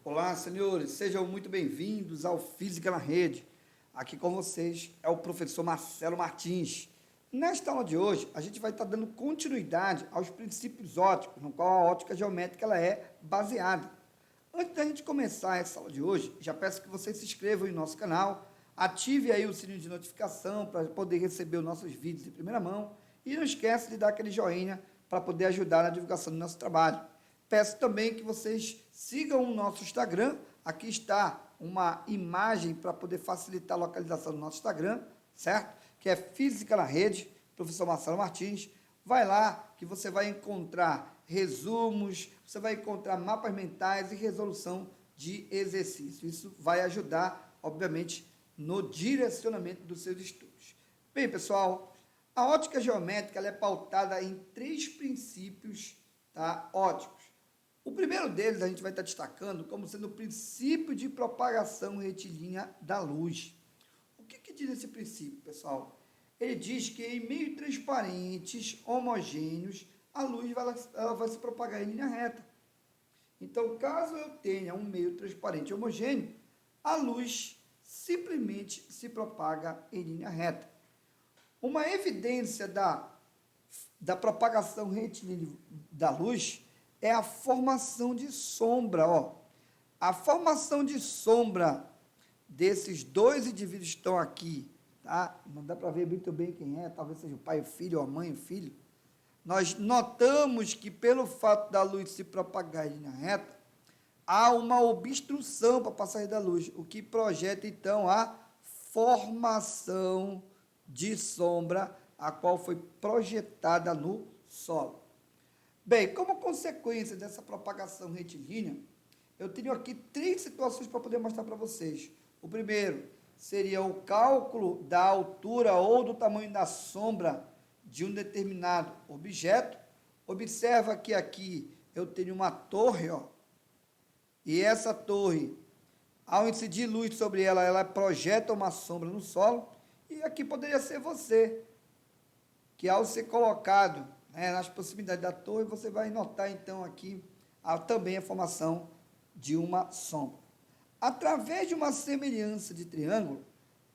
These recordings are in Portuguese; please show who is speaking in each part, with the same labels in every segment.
Speaker 1: Olá, senhores, sejam muito bem-vindos ao Física na Rede. Aqui com vocês é o professor Marcelo Martins. Nesta aula de hoje, a gente vai estar dando continuidade aos princípios ópticos, no qual a ótica geométrica ela é baseada. Antes da gente começar essa aula de hoje, já peço que vocês se inscrevam em nosso canal, ative aí o sininho de notificação para poder receber os nossos vídeos em primeira mão e não esqueça de dar aquele joinha para poder ajudar na divulgação do nosso trabalho. Peço também que vocês sigam o nosso Instagram. Aqui está uma imagem para poder facilitar a localização do nosso Instagram, certo? Que é Física na Rede, professor Marcelo Martins. Vai lá que você vai encontrar resumos, você vai encontrar mapas mentais e resolução de exercícios. Isso vai ajudar, obviamente, no direcionamento dos seus estudos. Bem, pessoal, a ótica geométrica ela é pautada em 3 princípios, tá, óticos. O primeiro deles a gente vai estar destacando como sendo o princípio de propagação retilínea da luz. O que diz esse princípio, pessoal? Ele diz que em meios transparentes, homogêneos, a luz ela vai se propagar em linha reta. Então, caso eu tenha um meio transparente homogêneo, a luz simplesmente se propaga em linha reta. Uma evidência da propagação retilínea da luz é a formação de sombra, ó. A formação de sombra desses dois indivíduos que estão aqui, tá? Não dá para ver muito bem quem é, talvez seja o pai e o filho, ou a mãe e o filho. Nós notamos que pelo fato da luz se propagar em linha reta, há uma obstrução para a passagem da luz, o que projeta então a formação de sombra, a qual foi projetada no solo. Bem, como consequência dessa propagação retilínea, eu tenho aqui 3 situações para poder mostrar para vocês. O primeiro seria o cálculo da altura ou do tamanho da sombra de um determinado objeto. Observa que aqui eu tenho uma torre, ó, e essa torre, ao incidir luz sobre ela, ela projeta uma sombra no solo, e aqui poderia ser você, que ao ser colocado nas proximidades da torre, você vai notar então aqui também a formação de uma sombra. Através de uma semelhança de triângulo,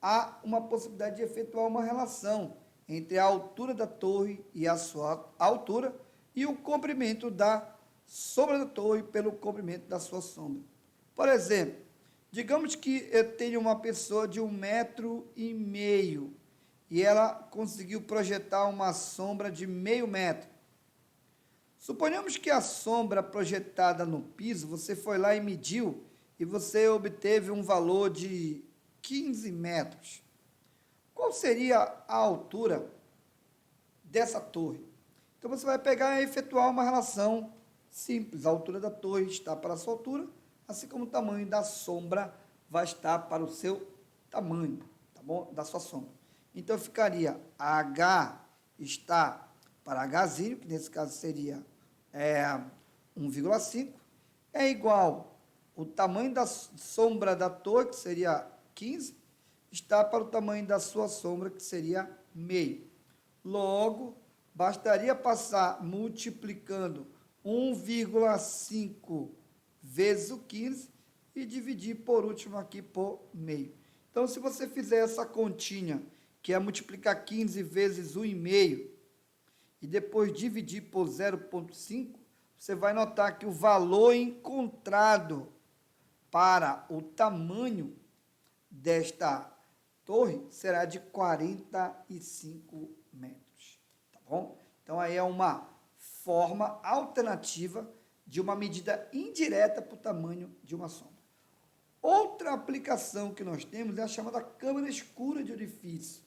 Speaker 1: há uma possibilidade de efetuar uma relação entre a altura da torre e a sua altura e o comprimento da sombra da torre pelo comprimento da sua sombra. Por exemplo, digamos que eu tenho uma pessoa de 1,5 metro e ela conseguiu projetar uma sombra de 0,5 metro. Suponhamos que a sombra projetada no piso, você foi lá e mediu, e você obteve um valor de 15 metros. Qual seria a altura dessa torre? Então, você vai pegar e efetuar uma relação simples. A altura da torre está para a sua altura, assim como o tamanho da sombra vai estar para o seu tamanho, tá bom? Da sua sombra. Então, ficaria H está para Hzinho, que nesse caso seria 1,5, é igual o tamanho da sombra da torre, que seria 15, está para o tamanho da sua sombra, que seria meio. Logo, bastaria passar multiplicando 1,5 vezes o 15 e dividir por último aqui por meio. Então, se você fizer essa continha, que é multiplicar 15 vezes 1,5 e depois dividir por 0,5, você vai notar que o valor encontrado para o tamanho desta torre será de 45 metros, tá bom? Então, aí é uma forma alternativa de uma medida indireta para o tamanho de uma sombra. Outra aplicação que nós temos é a chamada câmara escura de orifício.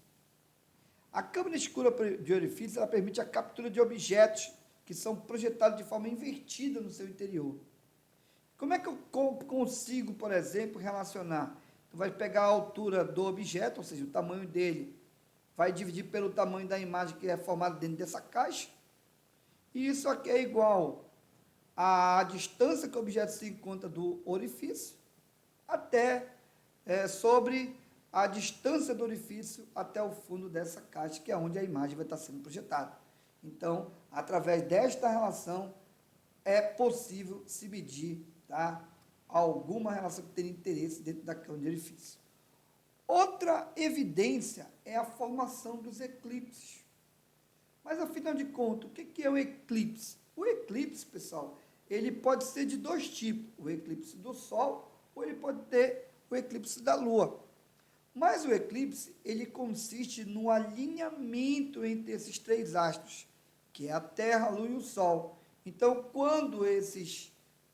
Speaker 1: A câmara escura de orifício ela permite a captura de objetos que são projetados de forma invertida no seu interior. Como é que eu consigo, por exemplo, relacionar? Tu vai pegar a altura do objeto, ou seja, o tamanho dele, vai dividir pelo tamanho da imagem que é formada dentro dessa caixa, e isso aqui é igual à distância que o objeto se encontra do orifício, até sobre a distância do orifício até o fundo dessa caixa, que é onde a imagem vai estar sendo projetada. Então, através desta relação, é possível se medir, tá, alguma relação que teria interesse dentro daquele orifício. Outra evidência é a formação dos eclipses. Mas, afinal de contas, o que é um eclipse? O eclipse, pessoal, ele pode ser de dois tipos, o eclipse do Sol ou ele pode ter o eclipse da Lua. Mas o eclipse, ele consiste no alinhamento entre esses três astros, que é a Terra, a Lua e o Sol. Então, quando esses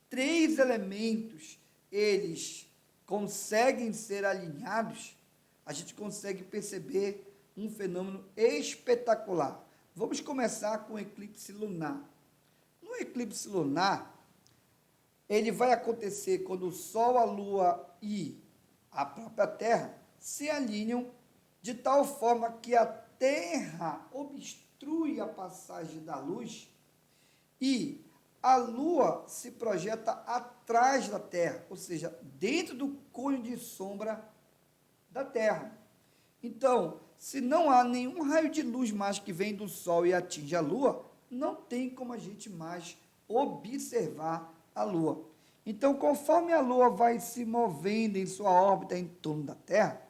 Speaker 1: três elementos, eles conseguem ser alinhados, a gente consegue perceber um fenômeno espetacular. Vamos começar com o eclipse lunar. No eclipse lunar, ele vai acontecer quando o Sol, a Lua e a própria Terra se alinham de tal forma que a Terra obstrui a passagem da luz e a Lua se projeta atrás da Terra, ou seja, dentro do cone de sombra da Terra. Então, se não há nenhum raio de luz mais que vem do Sol e atinge a Lua, não tem como a gente mais observar a Lua. Então, conforme a Lua vai se movendo em sua órbita em torno da Terra,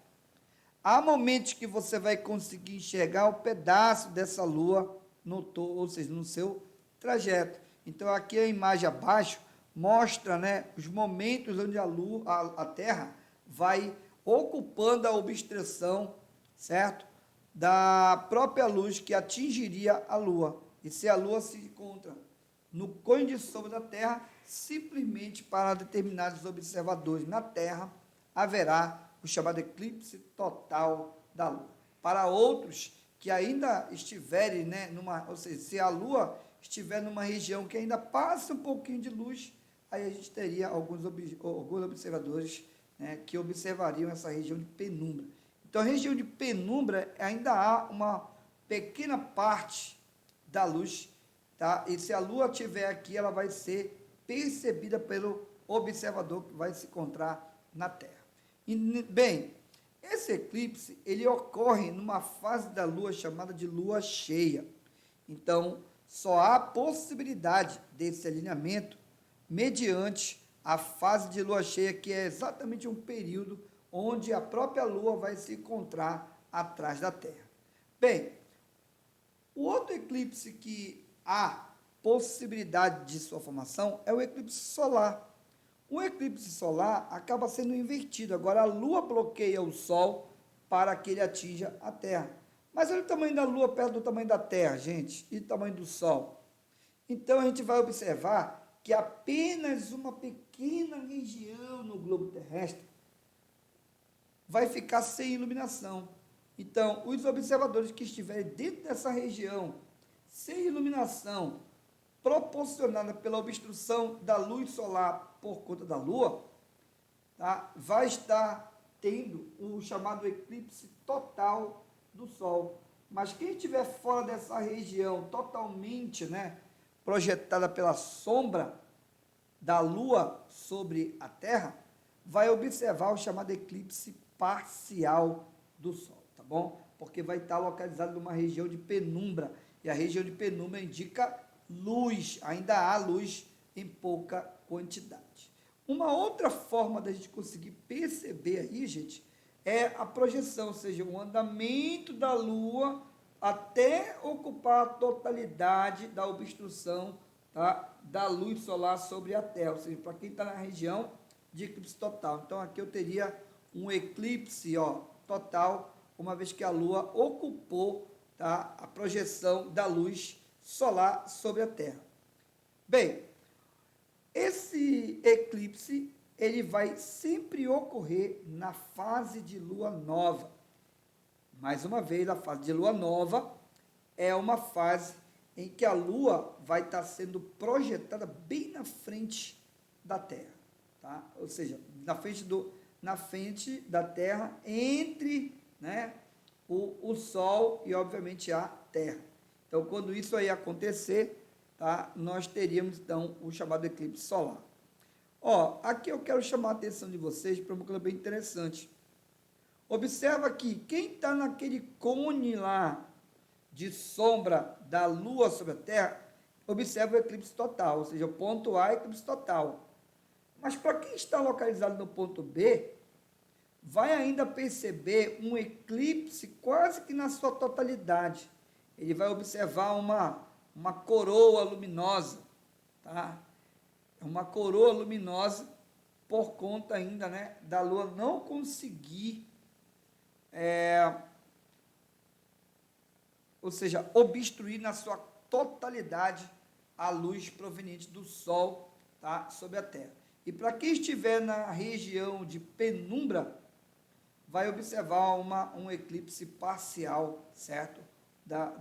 Speaker 1: há momentos que você vai conseguir enxergar um pedaço dessa Lua, ou seja, no seu trajeto. Então, aqui a imagem abaixo mostra, né, os momentos onde a Terra vai ocupando a obstrução, certo? Da própria luz que atingiria a Lua. E se a Lua se encontra no cone de sombra da Terra, simplesmente para determinados observadores na Terra, haverá o chamado eclipse total da Lua. Para outros que ainda estiverem, né, ou seja, se a Lua estiver numa região que ainda passa um pouquinho de luz, aí a gente teria alguns observadores, né, que observariam essa região de penumbra. Então, a região de penumbra ainda há uma pequena parte da luz, tá? E se a Lua estiver aqui, ela vai ser percebida pelo observador que vai se encontrar na Terra. E, bem, esse eclipse, ele ocorre numa fase da Lua chamada de Lua cheia. Então, só há possibilidade desse alinhamento mediante a fase de Lua cheia, que é exatamente um período onde a própria Lua vai se encontrar atrás da Terra. Bem, o outro eclipse que há possibilidade de sua formação é o eclipse solar. O eclipse solar acaba sendo invertido. Agora, a Lua bloqueia o Sol para que ele atinja a Terra. Mas olha o tamanho da Lua perto do tamanho da Terra, gente, e o tamanho do Sol. Então, a gente vai observar que apenas uma pequena região no globo terrestre vai ficar sem iluminação. Então, os observadores que estiverem dentro dessa região, sem iluminação, proporcionada pela obstrução da luz solar por conta da Lua, tá, vai estar tendo o chamado eclipse total do Sol. Mas quem estiver fora dessa região totalmente, né, projetada pela sombra da Lua sobre a Terra, vai observar o chamado eclipse parcial do Sol, tá bom? Porque vai estar localizado numa região de penumbra, e a região de penumbra indica luz, ainda há luz em pouca quantidade. Uma outra forma da gente conseguir perceber aí, gente, é a projeção, ou seja, o andamento da Lua até ocupar a totalidade da obstrução, tá, da luz solar sobre a Terra, ou seja, para quem está na região de eclipse total. Então, aqui eu teria um eclipse, ó, total, uma vez que a Lua ocupou, tá, a projeção da luz solar sobre a Terra. Bem, esse eclipse, ele vai sempre ocorrer na fase de lua nova. Mais uma vez, a fase de lua nova é uma fase em que a Lua vai estar sendo projetada bem na frente da Terra, tá? Ou seja, na frente da Terra, entre, né, o Sol e, obviamente, a Terra. Então, quando isso aí acontecer, tá, nós teríamos, então, o chamado eclipse solar. Ó, aqui eu quero chamar a atenção de vocês para uma coisa bem interessante. Observa que quem está naquele cone lá de sombra da Lua sobre a Terra, observa o eclipse total, ou seja, o ponto A é eclipse total. Mas para quem está localizado no ponto B, vai ainda perceber um eclipse quase que na sua totalidade. Ele vai observar uma coroa luminosa, tá? É uma coroa luminosa por conta ainda, né, da Lua não conseguir, ou seja, obstruir na sua totalidade a luz proveniente do Sol, tá, sobre a Terra. E para quem estiver na região de penumbra, vai observar um eclipse parcial, certo,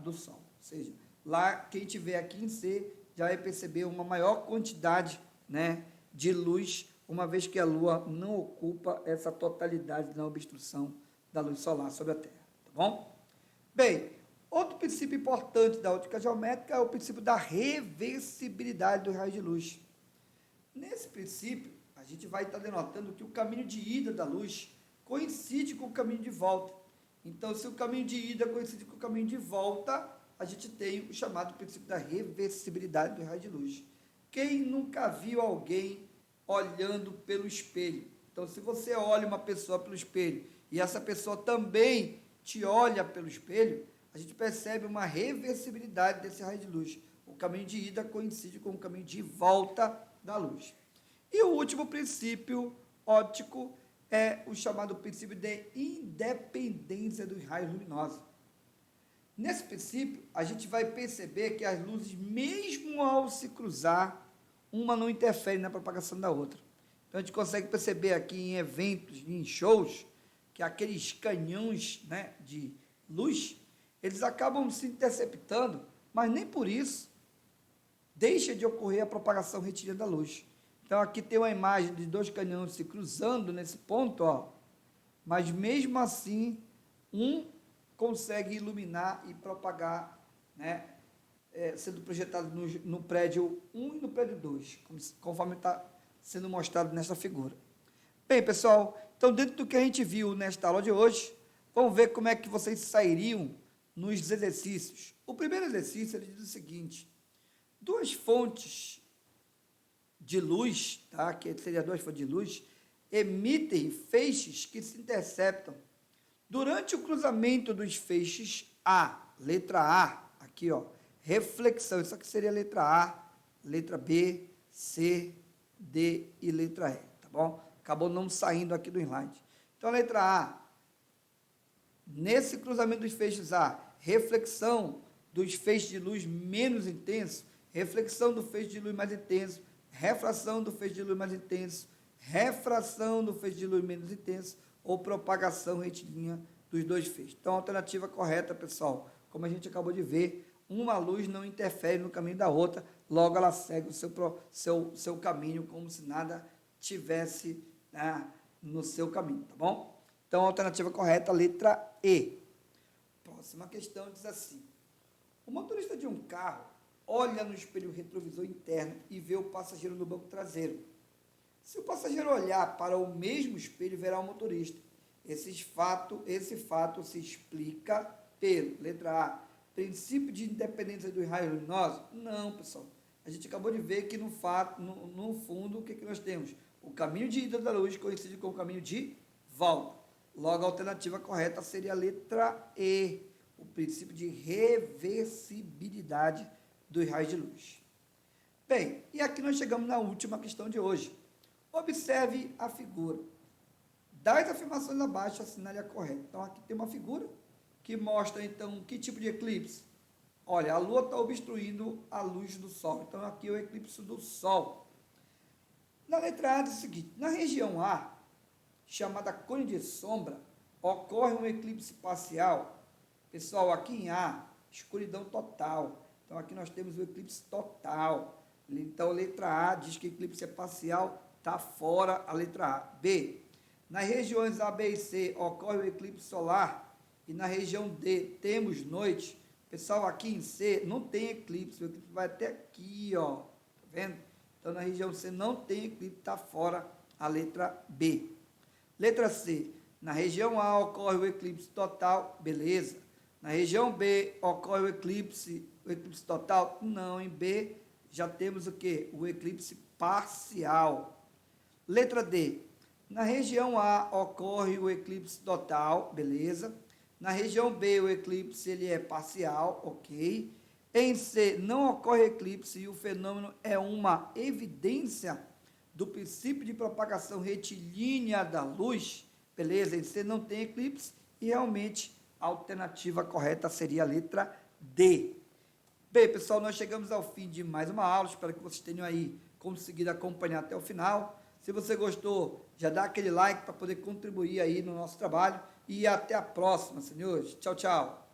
Speaker 1: do Sol. Ou seja, lá, quem estiver aqui em C, já vai perceber uma maior quantidade, né, de luz, uma vez que a Lua não ocupa essa totalidade na obstrução da luz solar sobre a Terra, tá bom? Bem, outro princípio importante da ótica geométrica é o princípio da reversibilidade do raio de luz. Nesse princípio, a gente vai estar denotando que o caminho de ida da luz coincide com o caminho de volta. Então, se o caminho de ida coincide com o caminho de volta, a gente tem o chamado princípio da reversibilidade do raio de luz. Quem nunca viu alguém olhando pelo espelho? Então, se você olha uma pessoa pelo espelho e essa pessoa também te olha pelo espelho, a gente percebe uma reversibilidade desse raio de luz. O caminho de ida coincide com o caminho de volta da luz. E o último princípio óptico é o chamado princípio de independência dos raios luminosos. Nesse princípio, a gente vai perceber que as luzes, mesmo ao se cruzar, uma não interfere na propagação da outra. Então, a gente consegue perceber aqui em eventos, em shows, que aqueles canhões, né, de luz, eles acabam se interceptando, mas nem por isso deixa de ocorrer a propagação retilínea da luz. Então, aqui tem uma imagem de dois canhões se cruzando nesse ponto, ó, mas mesmo assim, um consegue iluminar e propagar, né, sendo projetado no prédio 1 e no prédio 2, conforme está sendo mostrado nessa figura. Bem, pessoal, então dentro do que a gente viu nesta aula de hoje, vamos ver como é que vocês sairiam nos exercícios. O primeiro exercício, ele diz o seguinte: duas fontes de luz, tá, que seria duas fontes de luz, emitem feixes que se interceptam. Durante o cruzamento dos feixes A, letra A, aqui, ó, reflexão, isso aqui seria a letra A, letra B, C, D e letra E, tá bom? Acabou não saindo aqui do slide. Então, a letra A, nesse cruzamento dos feixes A, reflexão dos feixes de luz menos intenso, reflexão do feixe de luz mais intenso, refração do feixe de luz mais intenso, refração do feixe de luz menos intenso, ou propagação retilínea dos dois feixes. Então, a alternativa correta, pessoal, como a gente acabou de ver, uma luz não interfere no caminho da outra, logo ela segue o seu caminho como se nada tivesse, né, no seu caminho, tá bom? Então, a alternativa correta, letra E. Próxima questão diz assim: o motorista de um carro olha no espelho retrovisor interno e vê o passageiro no banco traseiro. Se o passageiro olhar para o mesmo espelho, verá o motorista. Esse fato se explica pelo, letra A, princípio de independência dos raios luminosos? Não, pessoal. A gente acabou de ver que no fundo, o que nós temos? O caminho de ida da luz coincide com o caminho de volta. Logo, a alternativa correta seria a letra E, o princípio de reversibilidade dos raios de luz. Bem, e aqui nós chegamos na última questão de hoje. Observe a figura. Das afirmações abaixo, assinale a correta. Então, aqui tem uma figura que mostra, então, que tipo de eclipse? Olha, a Lua está obstruindo a luz do Sol. Então, aqui é o eclipse do Sol. Na letra A diz o seguinte: na região A, chamada cone de sombra, ocorre um eclipse parcial. Pessoal, aqui em A, escuridão total. Então, aqui nós temos o eclipse total. Então, a letra A diz que o eclipse é parcial, está fora a letra A. B, nas regiões A, B e C, ocorre o eclipse solar. E na região D, temos noite. Pessoal, aqui em C, não tem eclipse. O eclipse vai até aqui, ó. Tá vendo? Então, na região C, não tem eclipse, está fora a letra B. Letra C, na região A, ocorre o eclipse total. Beleza. Na região B, ocorre o eclipse total? Não, em B já temos o quê? O eclipse parcial. Letra D. Na região A ocorre o eclipse total, beleza. Na região B o eclipse ele é parcial, ok. Em C não ocorre eclipse e o fenômeno é uma evidência do princípio de propagação retilínea da luz, beleza. Em C não tem eclipse e realmente a alternativa correta seria a letra D. Bem, pessoal, nós chegamos ao fim de mais uma aula, espero que vocês tenham aí conseguido acompanhar até o final. Se você gostou, já dá aquele like para poder contribuir aí no nosso trabalho e até a próxima, senhores. Tchau, tchau.